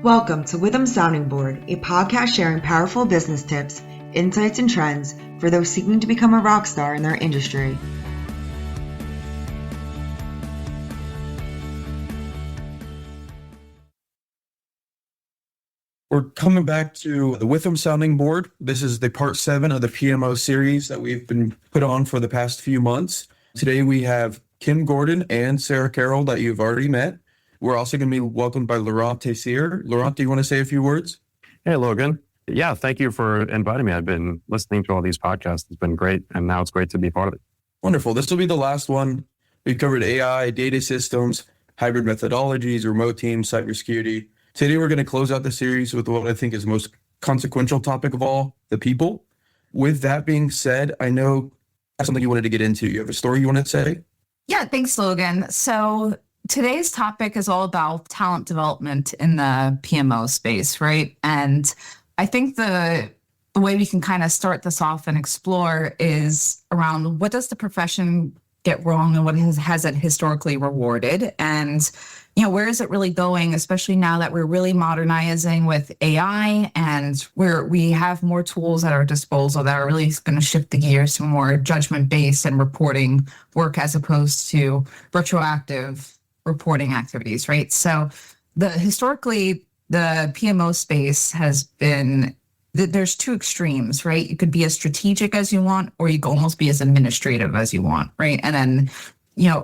Welcome to Withum Sounding Board, a podcast sharing powerful business tips, insights, and trends for those seeking to become a rock star in their industry. We're coming back to the Withum Sounding Board. This is the part 7 of the PMO series that we've been put on for the past few months. Today we have Kim Gordon and Sarah Carroll that you've already met. We're also going to be welcomed by Laurent Tessier. Laurent, do you want to say a few words? Hey, Logan. Yeah, thank you for inviting me. I've been listening to all these podcasts. It's been great, and now it's great to be part of it. Wonderful. This will be the last one. We've covered AI, data systems, hybrid methodologies, remote teams, cybersecurity. Today, we're going to close out the series with what I think is the most consequential topic of all, the people. With that being said, I know that's something you wanted to get into. You have a story you want to say? Yeah, thanks, Logan. So today's topic is all about talent development in the PMO space, right? And I think the way we can kind of start this off and explore is around what does the profession get wrong and what has it historically rewarded? And where is it really going, especially now that we're really modernizing with AI and we have more tools at our disposal that are really going to shift the gears to more judgment-based and reporting work as opposed to retroactive reporting activities, right? So historically, the PMO space has been, there's two extremes, right? You could be as strategic as you want, or you could almost be as administrative as you want, right? And then,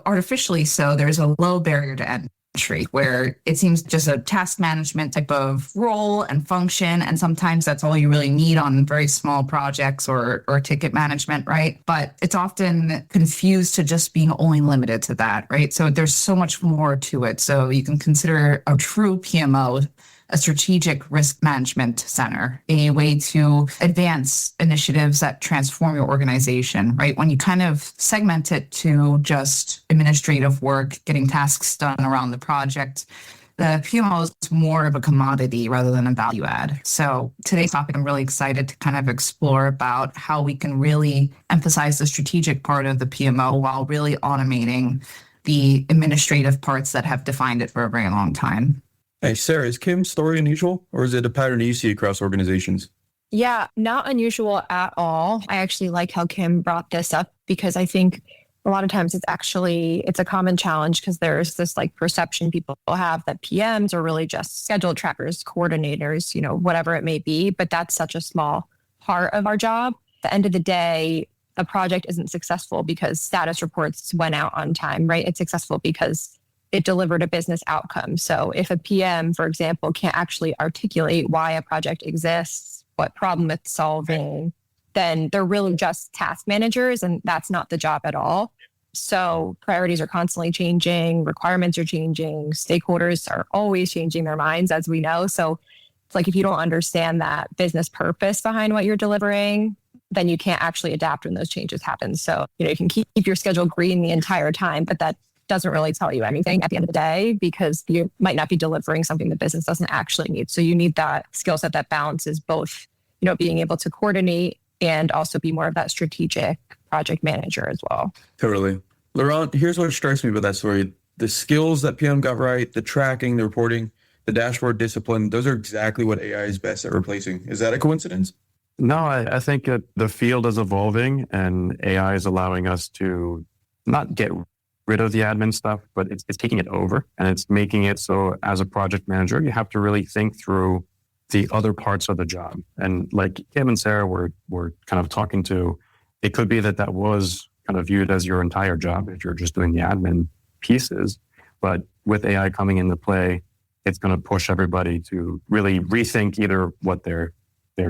artificially so, there's a low barrier to entry where it seems just a task management type of role and function. And sometimes that's all you really need on very small projects or ticket management, right? But it's often confused to just being only limited to that, right? So there's so much more to it. So you can consider a true PMO a strategic risk management center, a way to advance initiatives that transform your organization, right? When you kind of segment it to just administrative work, getting tasks done around the project, the PMO is more of a commodity rather than a value add. So today's topic, I'm really excited to kind of explore about how we can really emphasize the strategic part of the PMO while really automating the administrative parts that have defined it for a very long time. Hey, Sarah, is Kim's story unusual, or is it a pattern you see across organizations? Yeah, not unusual at all. I actually like how Kim brought this up because I think a lot of times it's a common challenge because there's this perception people have that PMs are really just schedule trackers, coordinators, whatever it may be. But that's such a small part of our job. At the end of the day, a project isn't successful because status reports went out on time, right? It's successful because it delivered a business outcome. So if a PM, for example, can't actually articulate why a project exists, what problem it's solving, then they're really just task managers, and that's not the job at all. So priorities are constantly changing, requirements are changing, stakeholders are always changing their minds, as we know. So it's like if you don't understand that business purpose behind what you're delivering, then you can't actually adapt when those changes happen. So, you can keep your schedule green the entire time, but that doesn't really tell you anything at the end of the day because you might not be delivering something the business doesn't actually need. So you need that skill set that balances both, being able to coordinate and also be more of that strategic project manager as well. Totally. Laurent, here's what strikes me about that story. The skills that PM got right, the tracking, the reporting, the dashboard discipline, those are exactly what AI is best at replacing. Is that a coincidence? No, I think that the field is evolving and AI is allowing us to not get rid of the admin stuff, but it's taking it over and it's making it so as a project manager, you have to really think through the other parts of the job. And like Kim and Sarah were kind of talking to, it could be that was kind of viewed as your entire job if you're just doing the admin pieces. But with AI coming into play, it's going to push everybody to really rethink either what their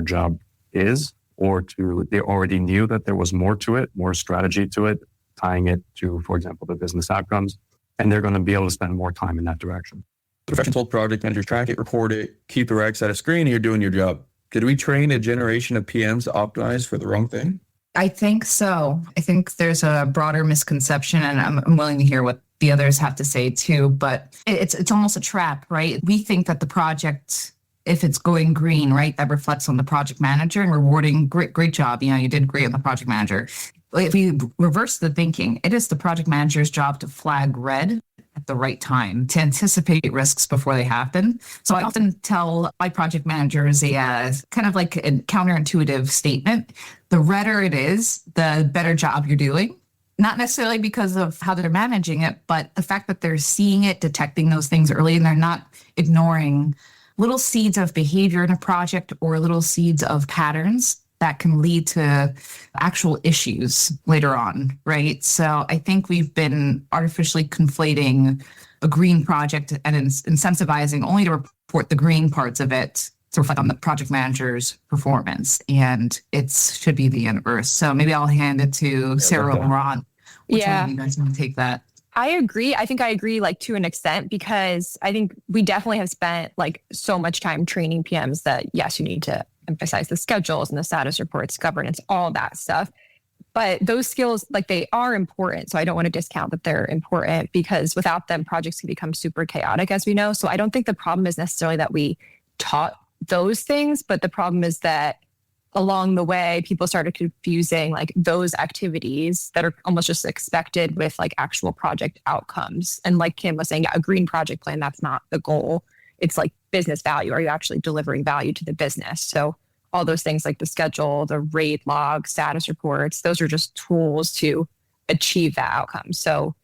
job is or they already knew that there was more to it, more strategy to it, tying it to, for example, the business outcomes, and they're going to be able to spend more time in that direction. The profession told project managers, track it, report it, keep the recs at a screen, and you're doing your job. Did we train a generation of PMs to optimize for the wrong thing? I think so. I think there's a broader misconception, and I'm willing to hear what the others have to say too, but it's almost a trap, right? We think that the project, if it's going green, right, that reflects on the project manager and rewarding, great job. You did great on the project manager. If we reverse the thinking, it is the project manager's job to flag red at the right time to anticipate risks before they happen. So I often tell my project managers a kind of like a counterintuitive statement. The redder it is, the better job you're doing. Not necessarily because of how they're managing it, but the fact that they're seeing it, detecting those things early, and they're not ignoring little seeds of behavior in a project or little seeds of patterns that can lead to actual issues later on, right? So I think we've been artificially conflating a green project and incentivizing only to report the green parts of it to reflect on the project manager's performance. And it should be the inverse. So maybe I'll hand it to Sarah or Ron. Which one of you guys want to take that? I agree. I think I agree like to an extent, because I think we definitely have spent like so much time training PMs that yes, you need to emphasize the schedules and the status reports, governance, all that stuff. But those skills, like they are important. So I don't want to discount that they're important, because without them, projects can become super chaotic, as we know. So I don't think the problem is necessarily that we taught those things, but the problem is that along the way, people started confusing like those activities that are almost just expected with like actual project outcomes. And like Kim was saying, yeah, a green project plan, that's not the goal. It's like business value. Are you actually delivering value to the business? So all those things like the schedule, the rate log, status reports, those are just tools to achieve that outcome. So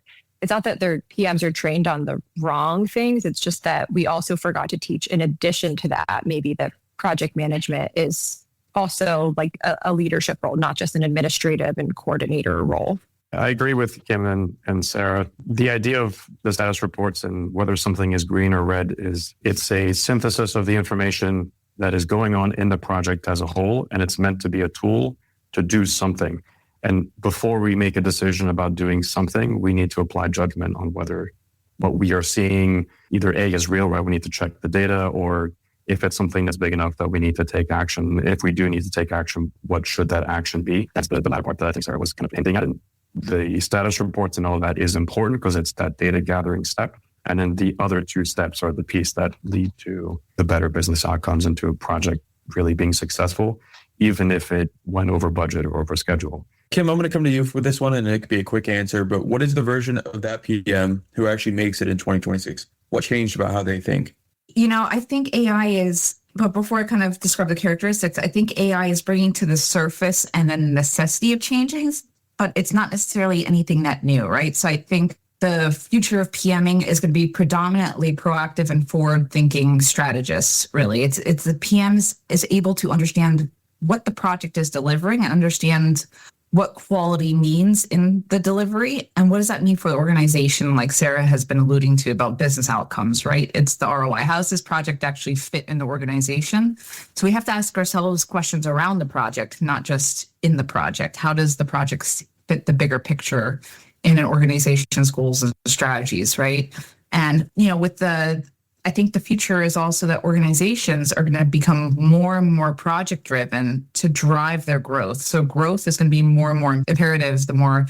it's not that their PMs are trained on the wrong things. It's just that we also forgot to teach, in addition to that, maybe that project management is also like a leadership role, not just an administrative and coordinator role. I agree with Kim and Sarah. The idea of the status reports and whether something is green or red it's a synthesis of the information that is going on in the project as a whole, and it's meant to be a tool to do something. And before we make a decision about doing something, we need to apply judgment on whether what we are seeing either A is real, right? We need to check the data, or if it's something that's big enough that we need to take action. If we do need to take action, what should that action be? That's the latter part that I think Sarah was kind of hinting at. And the status reports and all of that is important because it's that data gathering step. And then the other two steps are the piece that lead to the better business outcomes and to a project really being successful, even if it went over budget or over schedule. Kim, I'm going to come to you for this one, and it could be a quick answer, but what is the version of that PM who actually makes it in 2026? What changed about how they think? You know, I think AI is, but before I kind of describe the characteristics, I think AI is bringing to the surface and then the necessity of changes, but it's not necessarily anything that new, right? So I think the future of PMing is going to be predominantly proactive and forward-thinking strategists, really. It's the PMs is able to understand what the project is delivering and understand what quality means in the delivery and what does that mean for the organization, like Sarah has been alluding to about business outcomes, right? It's the ROI. How does this project actually fit in the organization? So we have to ask ourselves questions around the project, not just in the project. How does the project fit the bigger picture in an organization's goals and strategies, right? And, you know, I think the future is also that organizations are going to become more and more project driven to drive their growth. So growth is going to be more and more imperative the more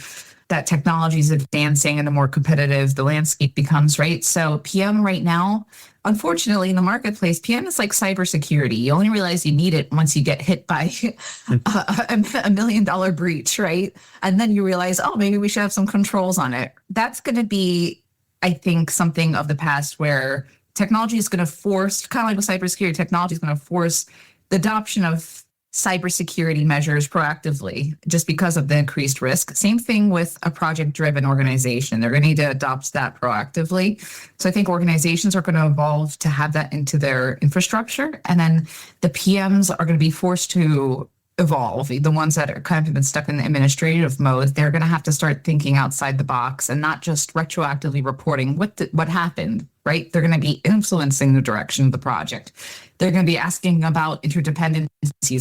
that technology is advancing and the more competitive the landscape becomes, right? So PM right now, unfortunately in the marketplace, PM is like cybersecurity. You only realize you need it once you get hit by a $1 million breach, right? And then you realize, oh, maybe we should have some controls on it. That's going to be, I think, something of the past where technology is going to force, kind of like with cybersecurity, technology is going to force the adoption of cybersecurity measures proactively just because of the increased risk. Same thing with a project-driven organization. They're going to need to adopt that proactively. So I think organizations are going to evolve to have that into their infrastructure. And then the PMs are going to be forced to evolve. The ones that are kind of been stuck in the administrative mode, they're going to have to start thinking outside the box and not just retroactively reporting what happened, right? They're going to be influencing the direction of the project. They're going to be asking about interdependencies.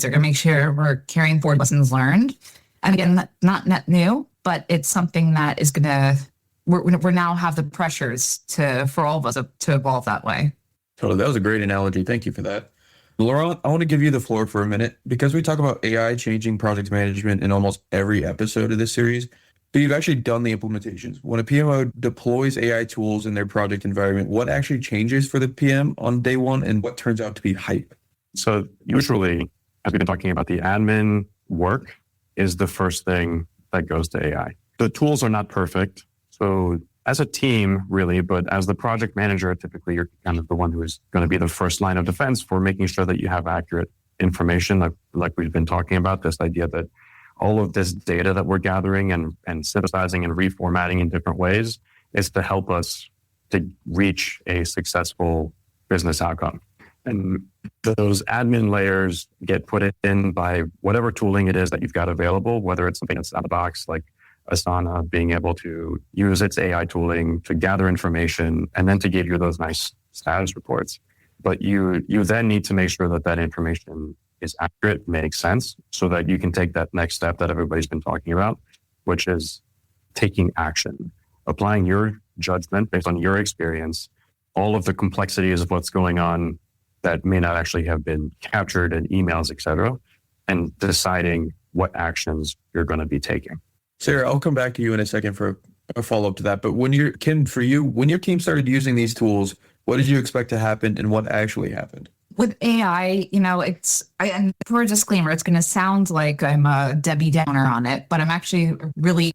They're going to make sure we're carrying forward lessons learned. And again, not net new, but it's something that is going to, we're now have the pressures for all of us to evolve that way. Totally. That was a great analogy. Thank you for that. Laurent, I want to give you the floor for a minute because we talk about AI changing project management in almost every episode of this series, but you've actually done the implementations. When a PMO deploys AI tools in their project environment, what actually changes for the PM on day one and what turns out to be hype? So usually, as we've been talking about, the admin work is the first thing that goes to AI. The tools are not perfect. So as a team, really, but as the project manager, typically you're kind of the one who is going to be the first line of defense for making sure that you have accurate information, like we've been talking about, this idea that all of this data that we're gathering and synthesizing and reformatting in different ways is to help us to reach a successful business outcome. And those admin layers get put in by whatever tooling it is that you've got available, whether it's something that's out of the box, like Asana being able to use its AI tooling to gather information and then to give you those nice status reports. But you then need to make sure that that information is accurate, makes sense, so that you can take that next step that everybody's been talking about, which is taking action, applying your judgment based on your experience, all of the complexities of what's going on that may not actually have been captured in emails, et cetera, and deciding what actions you're going to be taking. Sarah, I'll come back to you in a second for a follow-up to that. But when your team started using these tools, what did you expect to happen and what actually happened? With AI, and for a disclaimer, it's going to sound like I'm a Debbie Downer on it, but I'm actually a really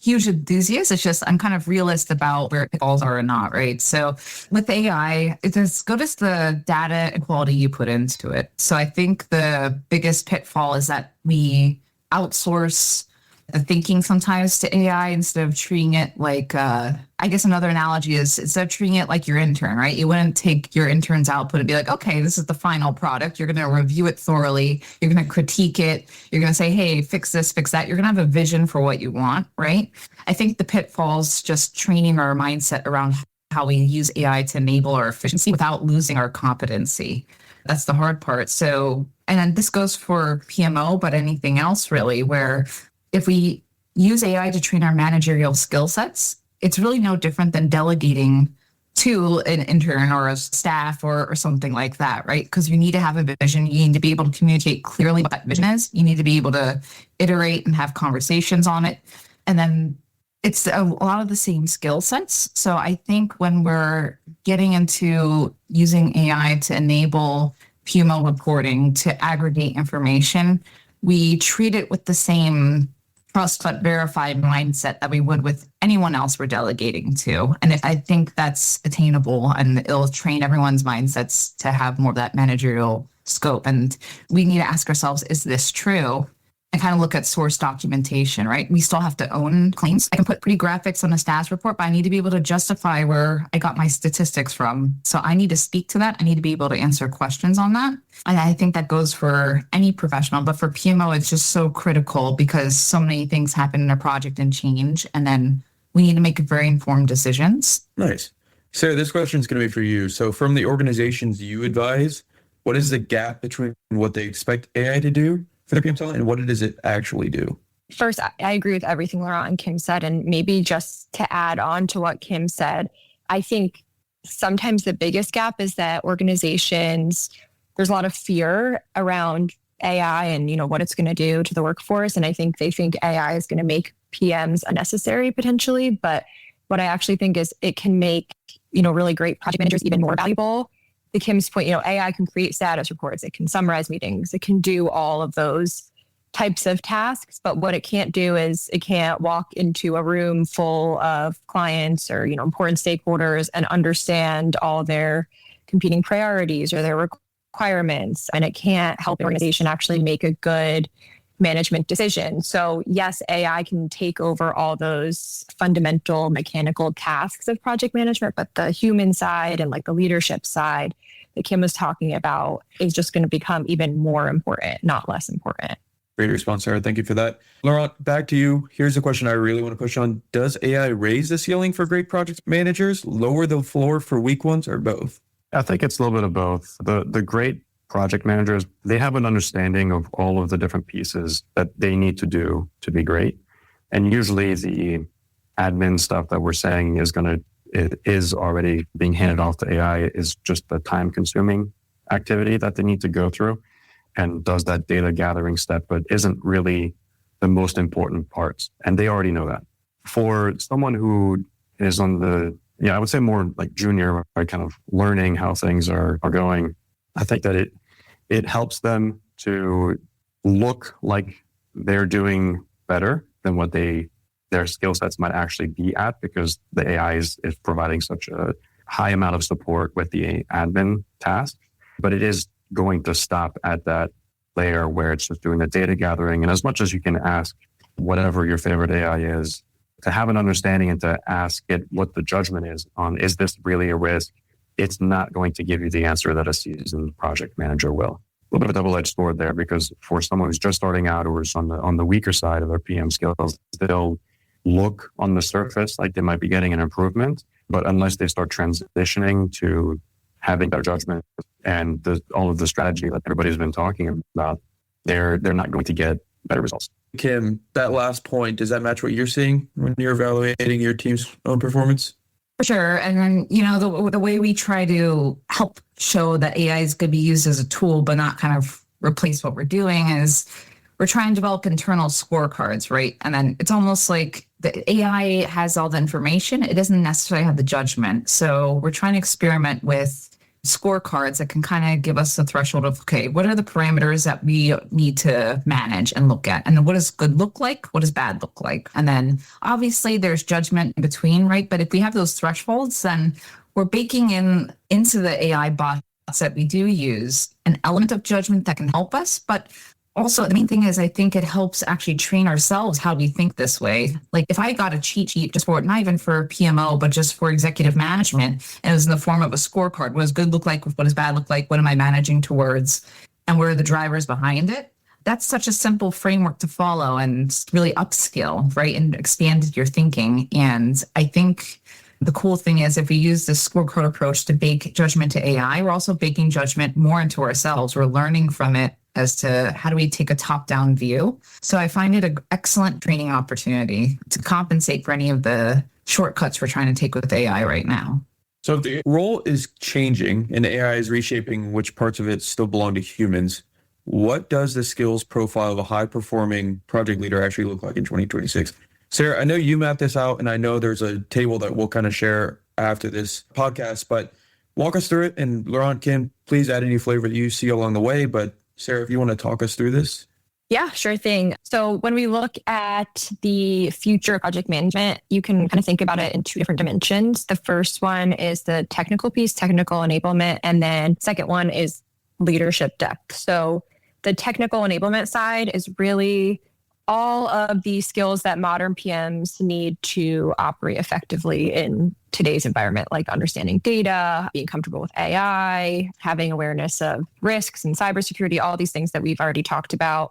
huge enthusiast. It's just I'm kind of realist about where pitfalls are or not, right? So with AI, it's as good as the data and quality you put into it. So I think the biggest pitfall is that we outsource the thinking sometimes to AI instead of treating it like, I guess another analogy is instead of treating it like your intern, right? You wouldn't take your intern's output and be like, okay, this is the final product. You're going to review it thoroughly. You're going to critique it. You're going to say, hey, fix this, fix that. You're going to have a vision for what you want, right? I think the pitfall's just training our mindset around how we use AI to enable our efficiency without losing our competency. That's the hard part. So, and then this goes for PMO, but anything else really, where if we use AI to train our managerial skill sets, it's really no different than delegating to an intern or a staff or something like that, right? Because you need to have a vision. You need to be able to communicate clearly what that vision is. You need to be able to iterate and have conversations on it. And then it's a lot of the same skill sets. So I think when we're getting into using AI to enable PMO reporting, to aggregate information, we treat it with the same trust but verified mindset that we would with anyone else we're delegating to. And I think that's attainable and it'll train everyone's mindsets to have more of that managerial scope. And we need to ask ourselves, is this true? And kind of look at source documentation, right? We still have to own claims. I can put pretty graphics on a status report, but I need to be able to justify where I got my statistics from. So I need to speak to that. I need to be able to answer questions on that. And I think that goes for any professional, but for PMO, it's just so critical because so many things happen in a project and change. And then we need to make very informed decisions. Nice. Sarah, this question is going to be for you. So from the organizations you advise, what is the gap between what they expect AI to do for their PM talent and what does it actually do? First, I agree with everything Laurent and Kim said. And maybe just to add on to what Kim said, I think sometimes the biggest gap is that organizations, there's a lot of fear around AI and, what it's going to do to the workforce. And I think they think AI is going to make PMs unnecessary potentially. But what I actually think is it can make, really great project managers even more valuable. To Kim's point, AI can create status reports. It can summarize meetings. It can do all of those types of tasks. But what it can't do is it can't walk into a room full of clients or, important stakeholders and understand all their competing priorities or their requirements. And it can't help the organization actually make a good management decision. So yes, AI can take over all those fundamental mechanical tasks of project management, but the human side and like the leadership side that Kim was talking about is just going to become even more important, not less important. Great response, Sarah. Thank you for that. Laurent, back to you. Here's a question I really want to push on. Does AI raise the ceiling for great project managers, lower the floor for weak ones, or both? I think it's a little bit of both. The great project managers, they have an understanding of all of the different pieces that they need to do to be great. And usually the admin stuff that we're saying is already being handed off to AI is just the time consuming activity that they need to go through and does that data gathering step, but isn't really the most important parts. And they already know that. For someone who is on the, I would say more like junior, or kind of learning how things are going, I think that it helps them to look like they're doing better than what they their skill sets might actually be at, because the AI is providing such a high amount of support with the admin task. But it is going to stop at that layer where it's just doing the data gathering. And as much as you can ask whatever your favorite AI is, to have an understanding and to ask it what the judgment is on, is this really a risk? It's not going to give you the answer that a seasoned project manager will. A little bit of a double-edged sword there, because for someone who's just starting out or is on the weaker side of their PM skills, they'll look on the surface like they might be getting an improvement, but unless they start transitioning to having better judgment and all of the strategy that everybody's been talking about, they're not going to get better results. Kim, that last point, does that match what you're seeing when you're evaluating your team's own performance? For sure. And then, the way we try to help show that AI is going to be used as a tool, but not kind of replace what we're doing, is we're trying to develop internal scorecards, right? And then it's almost like the AI has all the information. It doesn't necessarily have the judgment. So we're trying to experiment with scorecards that can kind of give us a threshold of, okay, what are the parameters that we need to manage and look at? And then what does good look like? What does bad look like? And then obviously there's judgment in between, right? But if we have those thresholds, then we're baking into the AI bots that we do use an element of judgment that can help us. But also, the main thing is, I think it helps actually train ourselves how we think this way. Like if I got a cheat sheet just for, not even for PMO, but just for executive management, and it was in the form of a scorecard. What does good look like? What does bad look like? What am I managing towards? And where are the drivers behind it? That's such a simple framework to follow and really upskill, right? And expand your thinking. And I think the cool thing is, if we use this scorecard approach to bake judgment to AI, we're also baking judgment more into ourselves. We're learning from it as to how do we take a top-down view. So I find it an excellent training opportunity to compensate for any of the shortcuts we're trying to take with AI right now. So if the role is changing and AI is reshaping which parts of it still belong to humans, what does the skills profile of a high-performing project leader actually look like in 2026? Sarah, I know you mapped this out, and I know there's a table that we'll kind of share after this podcast, but walk us through it. And Laurent, Kim, please add any flavor that you see along the way. But Sarah, if you want to talk us through this. Yeah, sure thing. So when we look at the future of project management, you can kind of think about it in two different dimensions. The first one is the technical piece, technical enablement, and then second one is leadership depth. So the technical enablement side is really all of the skills that modern PMs need to operate effectively in today's environment, like understanding data, being comfortable with AI, having awareness of risks and cybersecurity, all these things that we've already talked about.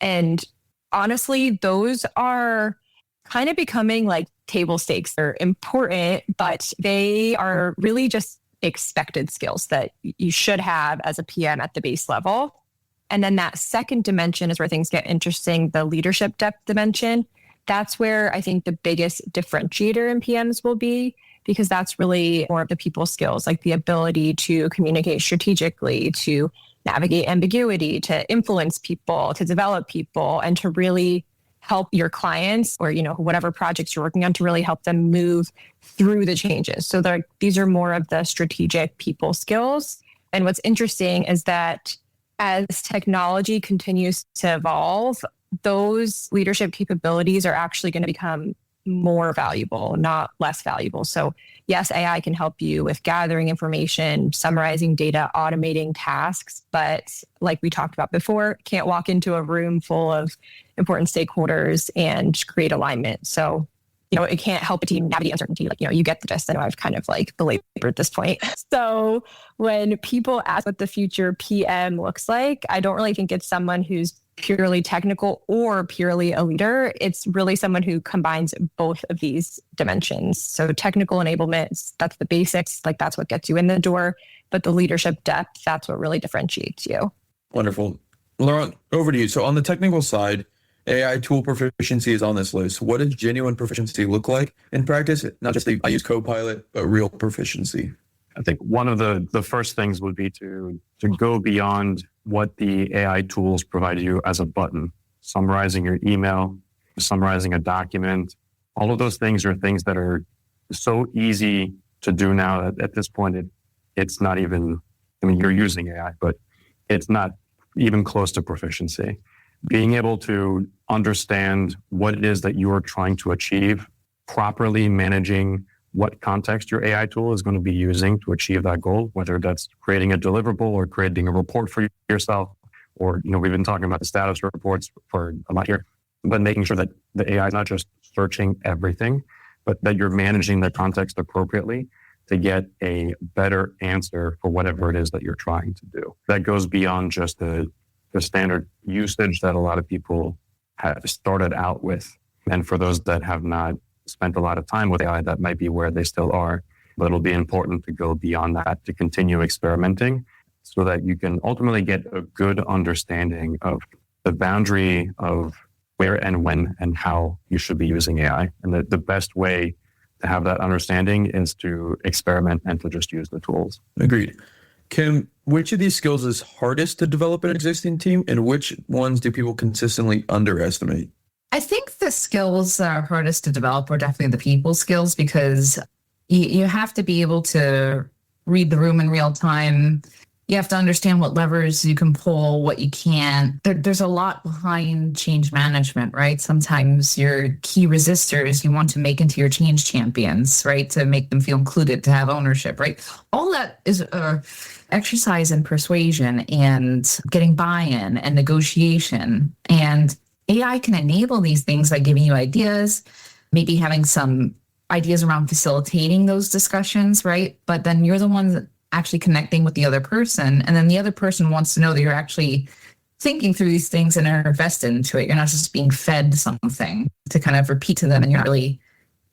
And honestly, those are kind of becoming like table stakes. They're important, but they are really just expected skills that you should have as a PM at the base level. And then that second dimension is where things get interesting, the leadership depth dimension. That's where I think the biggest differentiator in PMs will be, because that's really more of the people skills, like the ability to communicate strategically, to navigate ambiguity, to influence people, to develop people, and to really help your clients or, whatever projects you're working on, to really help them move through the changes. So these are more of the strategic people skills. And what's interesting is that as technology continues to evolve, those leadership capabilities are actually going to become more valuable, not less valuable. So yes, AI can help you with gathering information, summarizing data, automating tasks, but like we talked about before, can't walk into a room full of important stakeholders and create alignment. So it can't help a team navigate uncertainty. You get the gist. I know I've kind of belabored this point. So when people ask what the future PM looks like, I don't really think it's someone who's purely technical or purely a leader. It's really someone who combines both of these dimensions. So technical enablement, that's the basics. That's what gets you in the door. But the leadership depth, that's what really differentiates you. Wonderful. Laurent, over to you. So on the technical side, AI tool proficiency is on this list. What does genuine proficiency look like in practice? Not just I use Copilot, but real proficiency. I think one of the first things would be to go beyond what the AI tools provide you as a button, summarizing your email, summarizing a document. All of those things are things that are so easy to do now that at this point, it's not even, you're using AI, but it's not even close to proficiency. being able to understand what it is that you're trying to achieve, properly managing what context your AI tool is going to be using to achieve that goal, whether that's creating a deliverable or creating a report for yourself, or, we've been talking about the status reports for a lot here, but making sure that the AI is not just searching everything, but that you're managing the context appropriately to get a better answer for whatever it is that you're trying to do. That goes beyond just the standard usage that a lot of people have started out with. And for those that have not spent a lot of time with AI, that might be where they still are. But it'll be important to go beyond that, to continue experimenting so that you can ultimately get a good understanding of the boundary of where and when and how you should be using AI. And the best way to have that understanding is to experiment and to just use the tools. Agreed. Kim, which of these skills is hardest to develop in an existing team, and which ones do people consistently underestimate? I think the skills that are hardest to develop are definitely the people skills, because you have to be able to read the room in real time. You have to understand what levers you can pull, what you can't. There's a lot behind change management, right? Sometimes your key resistors you want to make into your change champions, right? To make them feel included, to have ownership, right? All that is exercise in persuasion and getting buy-in and negotiation. And AI can enable these things by giving you ideas, maybe having some ideas around facilitating those discussions, right? But then you're the one that actually connecting with the other person. And then the other person wants to know that you're actually thinking through these things and are invested into it. You're not just being fed something to kind of repeat to them and you're not really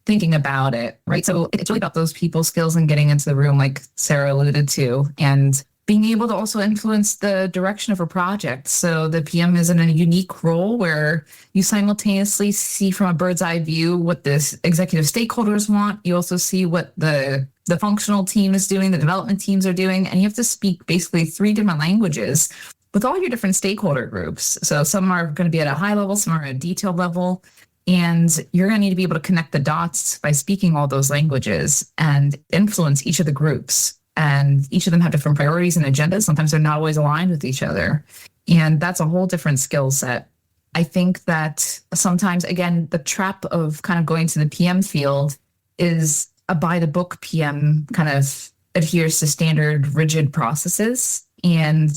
thinking about it, right? So it's really about those people skills and getting into the room, like Sarah alluded to, and being able to also influence the direction of a project. So the PM is in a unique role where you simultaneously see from a bird's eye view what the executive stakeholders want. You also see what the functional team is doing, the development teams are doing, and you have to speak basically 3 different languages with all your different stakeholder groups. So some are going to be at a high level, some are at a detailed level, and you're going to need to be able to connect the dots by speaking all those languages and influence each of the groups. And each of them have different priorities and agendas. Sometimes they're not always aligned with each other. And that's a whole different skill set. I think that sometimes, again, the trap of kind of going to the PM field is a by the book PM kind of adheres to standard rigid processes. And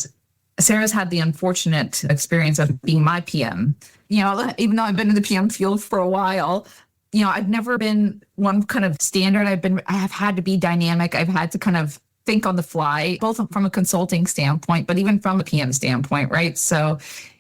Sarah's had the unfortunate experience of being my PM. Even though I've been in the PM field for a while, I've never been one kind of standard. I have had to be dynamic. I've had to kind of think on the fly, both from a consulting standpoint, but even from a PM standpoint, right? So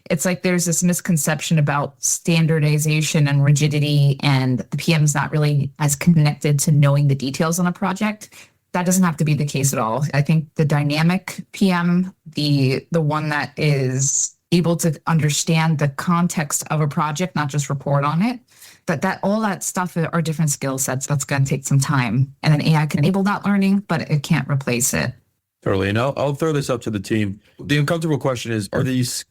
it's like there's this misconception about standardization and rigidity, and the PM is not really as connected to knowing the details on a project. That doesn't have to be the case at all. I think the dynamic PM, the one that is able to understand the context of a project, not just report on it, that all that stuff are different skill sets. That's going to take some time. And then AI can enable that learning, but it can't replace it. Totally. And I'll throw this up to the team. The uncomfortable question is, are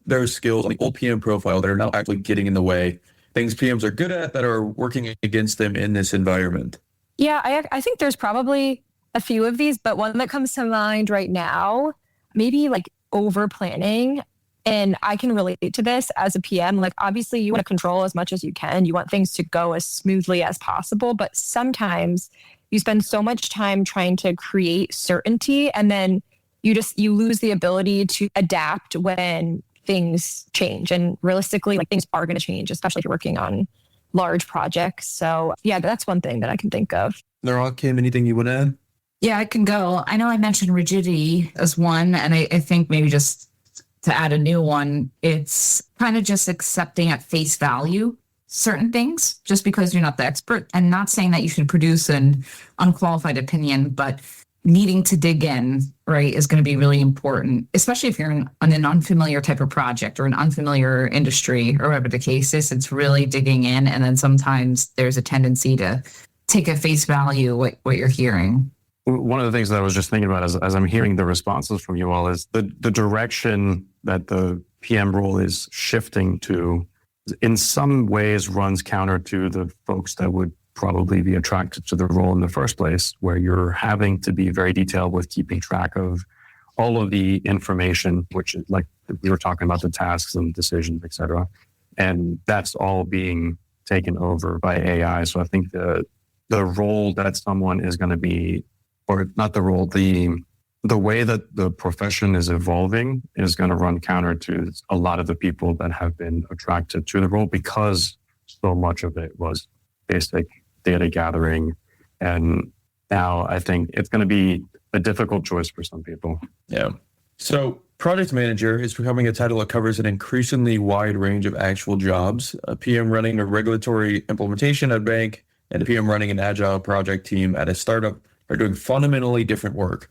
there skills on the old PM profile that are now actually getting in the way? Things PMs are good at that are working against them in this environment? Yeah, I think there's probably a few of these, but one that comes to mind right now, maybe like over planning. And I can relate to this as a PM. Like, obviously, you want to control as much as you can. You want things to go as smoothly as possible. But sometimes you spend so much time trying to create certainty, and then you lose the ability to adapt when things change. And realistically, like, things are going to change, especially if you're working on large projects. So yeah, that's one thing that I can think of. Narok, Kim, anything you want to add? Yeah, I can go. I know I mentioned rigidity as one, and I think maybe just to add a new one, it's kind of just accepting at face value certain things just because you're not the expert, and not saying that you should produce an unqualified opinion, but needing to dig in, right, is going to be really important, especially if you're in an unfamiliar type of project or an unfamiliar industry or whatever the case is. It's really digging in, and then sometimes there's a tendency to take at face value what you're hearing. One of the things that I was just thinking about as I'm hearing the responses from you all is the direction that the PM role is shifting to in some ways runs counter to the folks that would probably be attracted to the role in the first place, where you're having to be very detailed with keeping track of all of the information, which is like we were talking about the tasks and decisions, et cetera. And that's all being taken over by AI. So I think the role that someone is going to be, or not the role, the way that the profession is evolving is going to run counter to a lot of the people that have been attracted to the role, because so much of it was basic data gathering. And now I think it's going to be a difficult choice for some people. Yeah. So project manager is becoming a title that covers an increasingly wide range of actual jobs. A PM running a regulatory implementation at a bank and a PM running an agile project team at a startup are doing fundamentally different work.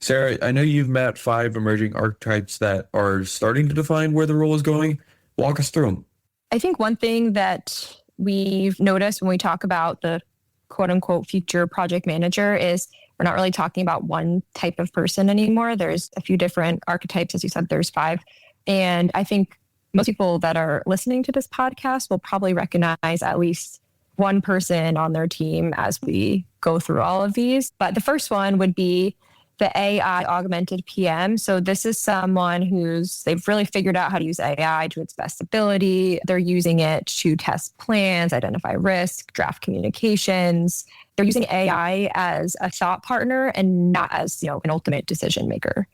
Sarah, I know you've met 5 emerging archetypes that are starting to define where the role is going. Walk us through them. I think one thing that we've noticed when we talk about the quote unquote future project manager is we're not really talking about one type of person anymore. There's a few different archetypes. As you said, there's 5. And I think most people that are listening to this podcast will probably recognize at least one person on their team as we go through all of these. But the first one would be the AI augmented PM. So this is someone they've really figured out how to use AI to its best ability. They're using it to test plans, identify risk, draft communications. They're using AI as a thought partner and not as, an ultimate decision maker.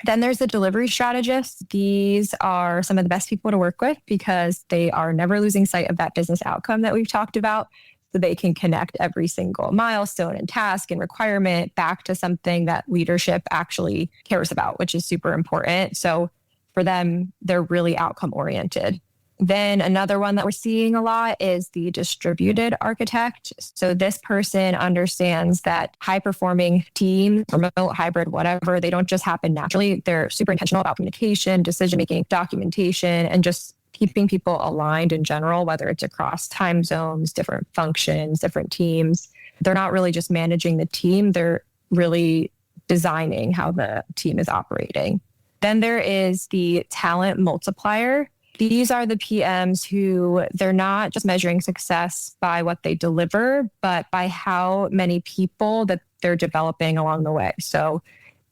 Then there's the delivery strategists. These are some of the best people to work with because they are never losing sight of that business outcome that we've talked about. So they can connect every single milestone and task and requirement back to something that leadership actually cares about, which is super important. So for them, they're really outcome oriented. Then another one that we're seeing a lot is the distributed architect. So this person understands that high performing teams, remote, hybrid, whatever, they don't just happen naturally. They're super intentional about communication, decision making, documentation, and just keeping people aligned in general, whether it's across time zones, different functions, different teams. They're not really just managing the team. They're really designing how the team is operating. Then there is the talent multiplier. These are the PMs who they're not just measuring success by what they deliver, but by how many people that they're developing along the way. So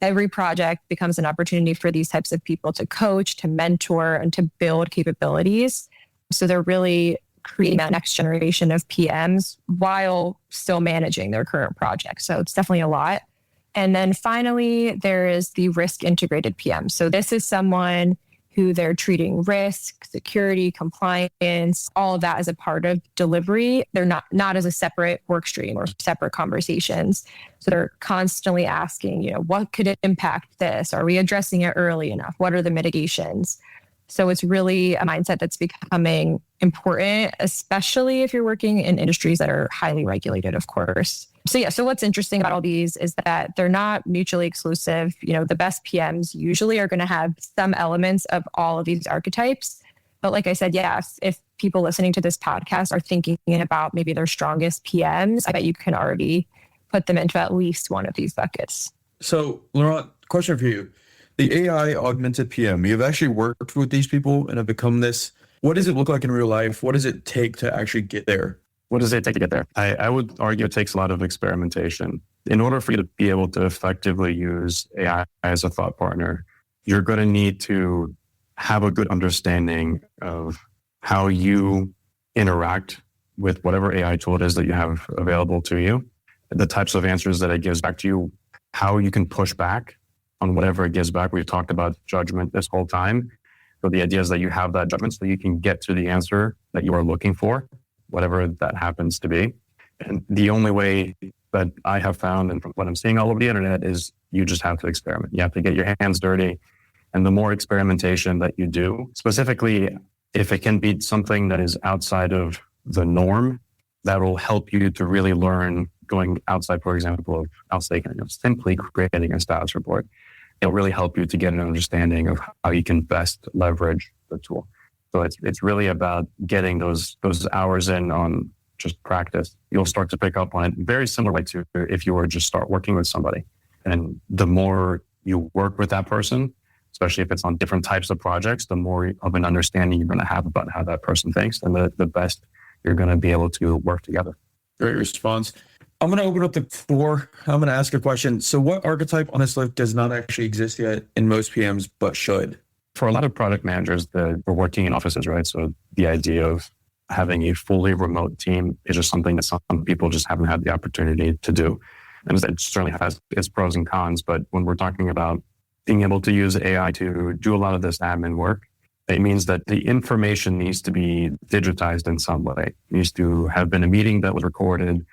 every project becomes an opportunity for these types of people to coach, to mentor, and to build capabilities. So they're really creating that next generation of PMs while still managing their current projects. So it's definitely a lot. And then finally, there is the risk integrated PM. So this is someone who they're treating risk, security, compliance, all of that as a part of delivery. They're not as a separate work stream or separate conversations. So they're constantly asking, what could it impact this? Are we addressing it early enough? What are the mitigations? So it's really a mindset that's becoming important, especially if you're working in industries that are highly regulated, of course. So what's interesting about all these is that they're not mutually exclusive. The best PMs usually are going to have some elements of all of these archetypes. But like I said, if people listening to this podcast are thinking about maybe their strongest PMs, I bet you can already put them into at least one of these buckets. So, Laurent, question for you. The AI augmented PM, you've actually worked with these people and have become this. What does it look like in real life? What does it take to actually get there? What does it take to get there? I would argue it takes a lot of experimentation. In order for you to be able to effectively use AI as a thought partner, you're going to need to have a good understanding of how you interact with whatever AI tool it is that you have available to you, the types of answers that it gives back to you, how you can push back on whatever it gives back. We've talked about judgment this whole time. So the idea is that you have that judgment so you can get to the answer that you are looking for, whatever that happens to be. And the only way that I have found, and from what I'm seeing all over the internet, is you just have to experiment. You have to get your hands dirty. And the more experimentation that you do, specifically, if it can be something that is outside of the norm, that will help you to really learn going outside, for example, of simply creating a status report. It'll really help you to get an understanding of how you can best leverage the tool. So it's really about getting those hours in on just practice. You'll start to pick up on it very similarly to if you were just start working with somebody. And the more you work with that person, especially if it's on different types of projects, the more of an understanding you're going to have about how that person thinks, and the best you're going to be able to work together. Great response. I'm going to open up the floor. I'm going to ask a question. So what archetype on this list does not actually exist yet in most PMs, but should? For a lot of product managers, we're working in offices, right? So the idea of having a fully remote team is just something that some people just haven't had the opportunity to do. And it certainly has its pros and cons. But when we're talking about being able to use AI to do a lot of this admin work, it means that the information needs to be digitized in some way. It needs to have been a meeting that was recorded,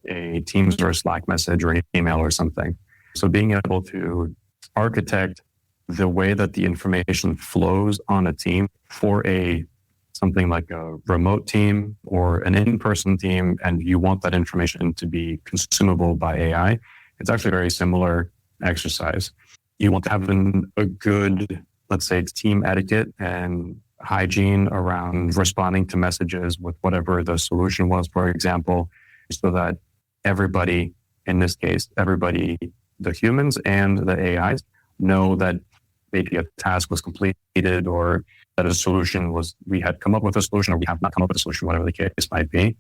a Teams or a Slack message or an email or something. So being able to architect the way that the information flows on a team for something like a remote team or an in-person team, and you want that information to be consumable by AI, it's actually a very similar exercise. You want to have a good, let's say, team etiquette and hygiene around responding to messages with whatever the solution was, for example, so that everybody, in this case, the humans and the AIs, know that maybe a task was completed or that a solution we had come up with a solution or we have not come up with a solution, whatever the case might be.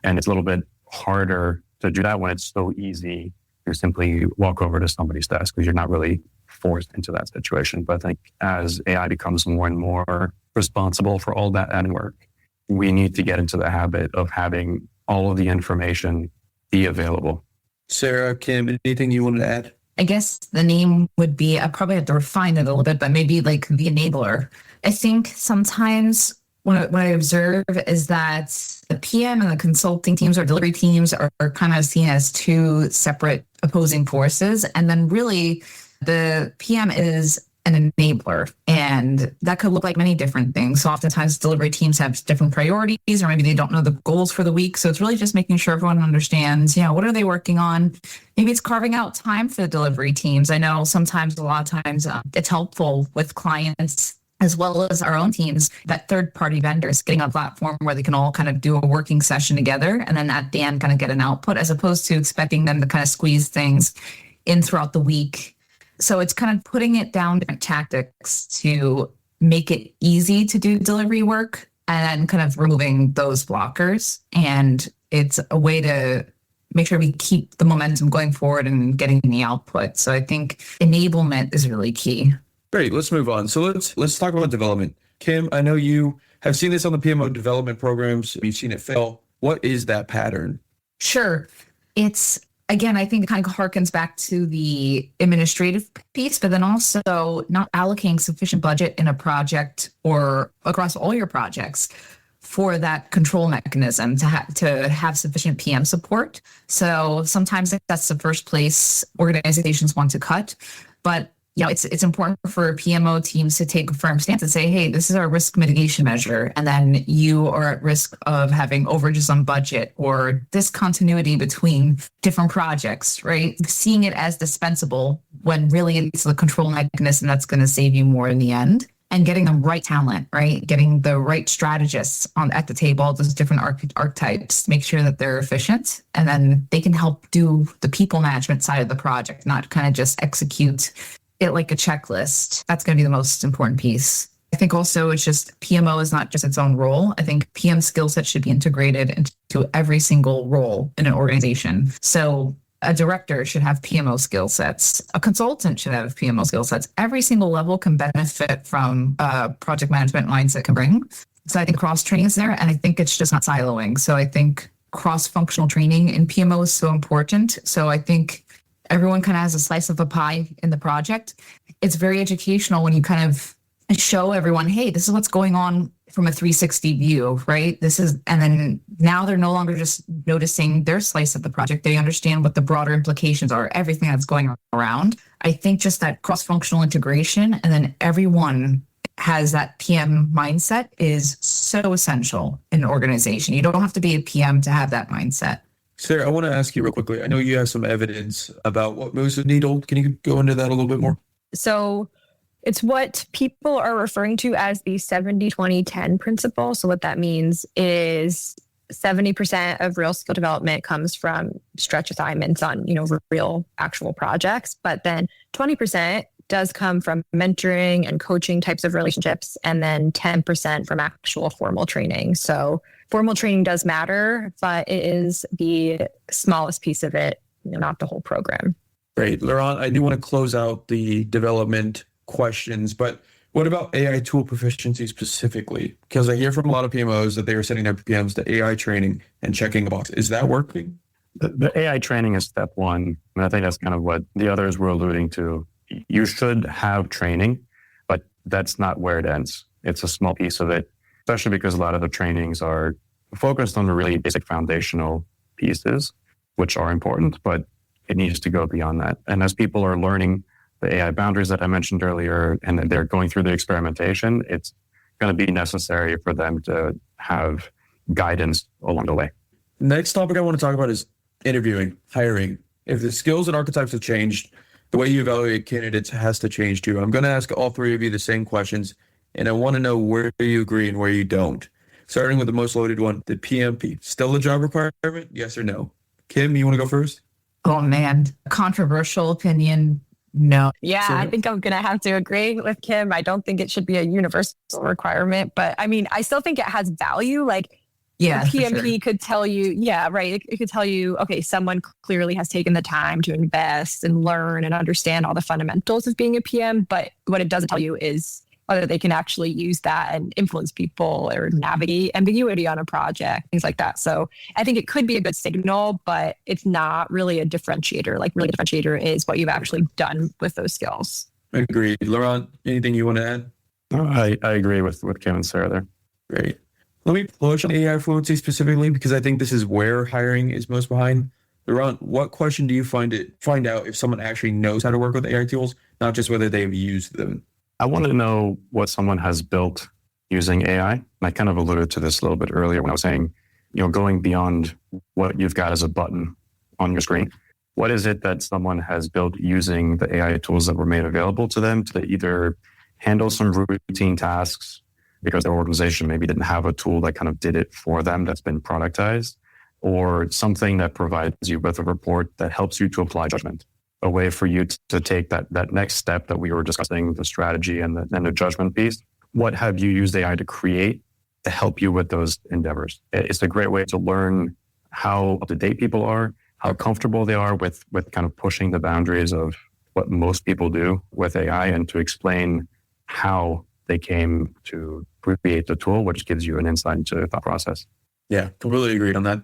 And it's a little bit harder to do that when it's so easy to simply walk over to somebody's desk because you're not really forced into that situation. But I think as AI becomes more and more responsible for all that admin work, we need to get into the habit of having all of the information be available. Sarah, Kim, anything you wanted to add? I guess the name would be, I probably have to refine it a little bit, but maybe like the enabler. I think sometimes what I observe is that the PM and the consulting teams or delivery teams are kind of seen as two separate opposing forces. And then really the PM is an enabler, and that could look like many different things. So oftentimes delivery teams have different priorities, or maybe they don't know the goals for the week. So it's really just making sure everyone understands, what are they working on? Maybe it's carving out time for the delivery teams. I know sometimes, a lot of times, it's helpful with clients as well as our own teams, that third-party vendors getting a platform where they can all kind of do a working session together and then at the end kind of get an output, as opposed to expecting them to kind of squeeze things in throughout the week. So it's kind of putting it down to tactics to make it easy to do delivery work and kind of removing those blockers. And it's a way to make sure we keep the momentum going forward and getting the output. So I think enablement is really key. Great. Let's move on. So let's talk about development. Kim, I know you have seen this on the PMO development programs. You've seen it fail. What is that pattern? Sure. Again, I think it kind of harkens back to the administrative piece, but then also not allocating sufficient budget in a project or across all your projects for that control mechanism to have sufficient PM support. So sometimes that's the first place organizations want to cut, but it's important for PMO teams to take a firm stance and say, hey, this is our risk mitigation measure. And then you are at risk of having overages on budget or discontinuity between different projects, right? Seeing it as dispensable when really it's the control mechanism that's going to save you more in the end. And getting the right talent, right? Getting the right strategists at the table, those different archetypes, make sure that they're efficient. And then they can help do the people management side of the project, not kind of just execute it like a checklist. That's going to be the most important piece. I think also it's just PMO is not just its own role. I think PM skill set should be integrated into every single role in an organization. So a director should have PMO skill sets. A consultant should have PMO skill sets. Every single level can benefit from project management mindset can bring. So I think cross-training is there, and I think it's just not siloing. So I think cross-functional training in PMO is so important. So I think everyone kind of has a slice of the pie in the project. It's very educational when you kind of show everyone, hey, this is what's going on from a 360 view, right? And then now they're no longer just noticing their slice of the project. They understand what the broader implications are, everything that's going around. I think just that cross-functional integration and then everyone has that PM mindset is so essential in an organization. You don't have to be a PM to have that mindset. Sarah, I want to ask you real quickly. I know you have some evidence about what moves the needle. Can you go into that a little bit more? So it's what people are referring to as the 70-20-10 principle. So what that means is 70% of real skill development comes from stretch assignments on, real actual projects. But then 20% does come from mentoring and coaching types of relationships, and then 10% from actual formal training. So formal training does matter, but it is the smallest piece of it, not the whole program. Great. Laurent, I do want to close out the development questions, but what about AI tool proficiency specifically? Because I hear from a lot of PMOs that they are setting their PMs to AI training and checking a box. Is that working? The AI training is step one. And I think that's kind of what the others were alluding to. You should have training, but that's not where it ends. It's a small piece of it, especially because a lot of the trainings are focused on the really basic foundational pieces, which are important, but it needs to go beyond that. And as people are learning the AI boundaries that I mentioned earlier, and they're going through the experimentation, it's going to be necessary for them to have guidance along the way. Next topic I want to talk about is interviewing, hiring. If the skills and archetypes have changed, the way you evaluate candidates has to change too. I'm going to ask all three of you the same questions, and I want to know where you agree and where you don't. Starting with the most loaded one, the PMP. Still a job requirement? Yes or no? Kim, you want to go first? Oh man, controversial opinion. No. Yeah, I think I'm going to have to agree with Kim. I don't think it should be a universal requirement, but I mean, I still think it has value. Like, Yeah, the for PMP sure. could tell you, yeah, right. It could tell you, okay, someone clearly has taken the time to invest and learn and understand all the fundamentals of being a PM. But what it doesn't tell you is whether they can actually use that and influence people or navigate ambiguity on a project, things like that. So I think it could be a good signal, but it's not really a differentiator. Like, really, a differentiator is what you've actually done with those skills. Agreed. Laurent, anything you want to add? No, I agree with Kim and Sarah there. Great. Let me push on AI fluency specifically because I think this is where hiring is most behind. Laurent, what question do you find out if someone actually knows how to work with AI tools, not just whether they've used them? I want to know what someone has built using AI. And I kind of alluded to this a little bit earlier when I was saying, going beyond what you've got as a button on your screen. What is it that someone has built using the AI tools that were made available to them to either handle some routine tasks because their organization maybe didn't have a tool that kind of did it for them that's been productized, or something that provides you with a report that helps you to apply judgment, a way for you to take that next step that we were discussing, the strategy and the judgment piece. What have you used AI to create to help you with those endeavors? It's a great way to learn how up-to-date people are, how comfortable they are with kind of pushing the boundaries of what most people do with AI, and to explain how they came to create the tool, which gives you an insight into the thought process. Yeah, completely agreed on that.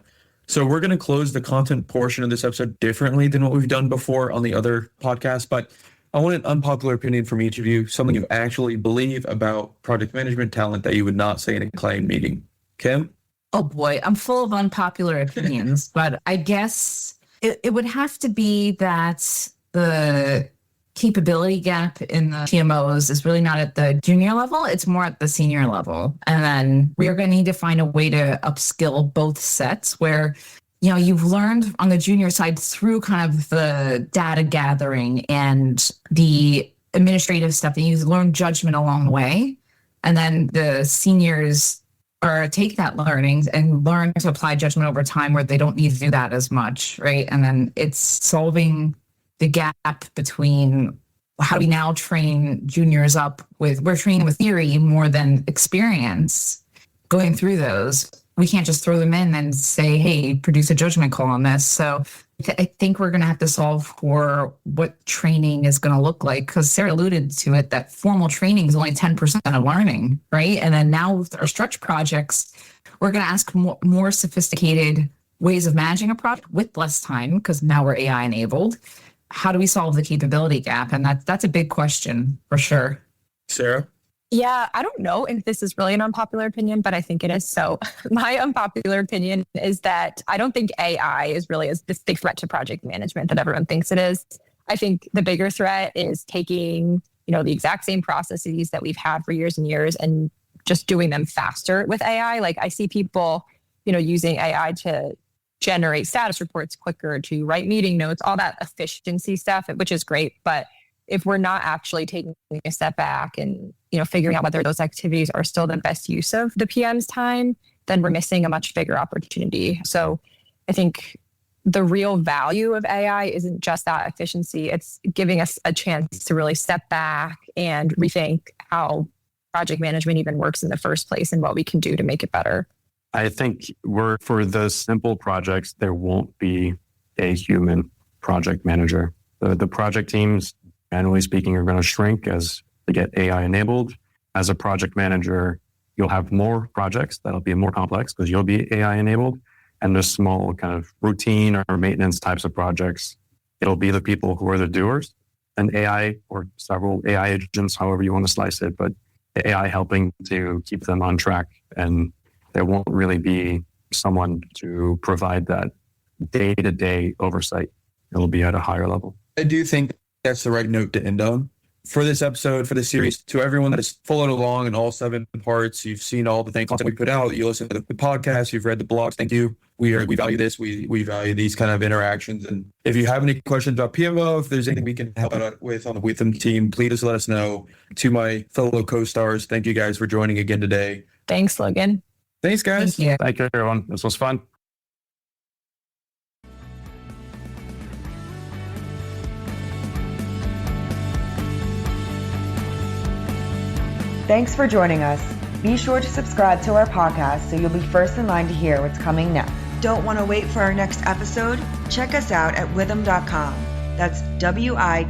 So we're going to close the content portion of this episode differently than what we've done before on the other podcast, but I want an unpopular opinion from each of you, something you actually believe about project management talent that you would not say in a client meeting. Kim? Oh boy, I'm full of unpopular opinions, but I guess it would have to be that the capability gap in the PMOs is really not at the junior level, it's more at the senior level. And then we're going to need to find a way to upskill both sets where, you've learned on the junior side through kind of the data gathering and the administrative stuff, that you've learned judgment along the way. And then the seniors take that learnings and learn to apply judgment over time where they don't need to do that as much, right? And then it's solving the gap between how do we now train juniors up we're training with theory more than experience going through those. We can't just throw them in and say, hey, produce a judgment call on this. So I think we're going to have to solve for what training is going to look like, because Sarah alluded to it, that formal training is only 10% of learning, right? And then now with our stretch projects, we're going to ask more sophisticated ways of managing a project with less time, because now we're AI enabled. How do we solve the capability gap? And that's a big question for sure. Sarah? Yeah, I don't know if this is really an unpopular opinion, but I think it is. So my unpopular opinion is that I don't think AI is really this big threat to project management that everyone thinks it is. I think the bigger threat is taking, the exact same processes that we've had for years and years and just doing them faster with AI. Like, I see people, using AI to generate status reports quicker, to write meeting notes, all that efficiency stuff, which is great. But if we're not actually taking a step back and, figuring out whether those activities are still the best use of the PM's time, then we're missing a much bigger opportunity. So I think the real value of AI isn't just that efficiency. It's giving us a chance to really step back and rethink how project management even works in the first place and what we can do to make it better. I think for the simple projects, there won't be a human project manager. The project teams, generally speaking, are going to shrink as they get AI enabled. As a project manager, you'll have more projects that'll be more complex because you'll be AI enabled. And the small kind of routine or maintenance types of projects, it'll be the people who are the doers, and AI or several AI agents, however you want to slice it, but the AI helping to keep them on track. And there won't really be someone to provide that day-to-day oversight. It'll be at a higher level. I do think that's the right note to end on. For this episode, for this series, to everyone that has followed along in all 7 parts, you've seen all the things we put out, you listen to the podcast, you've read the blogs, thank you. We value this. We value these kind of interactions. And if you have any questions about PMO, if there's anything we can help out with on the Withum team, please let us know. To my fellow co-stars, thank you guys for joining again today. Thanks, Logan. Thanks, guys. Thank you. Thank you, everyone. This was fun. Thanks for joining us. Be sure to subscribe to our podcast so you'll be first in line to hear what's coming next. Don't want to wait for our next episode? Check us out at withum.com. That's WITHUM.com.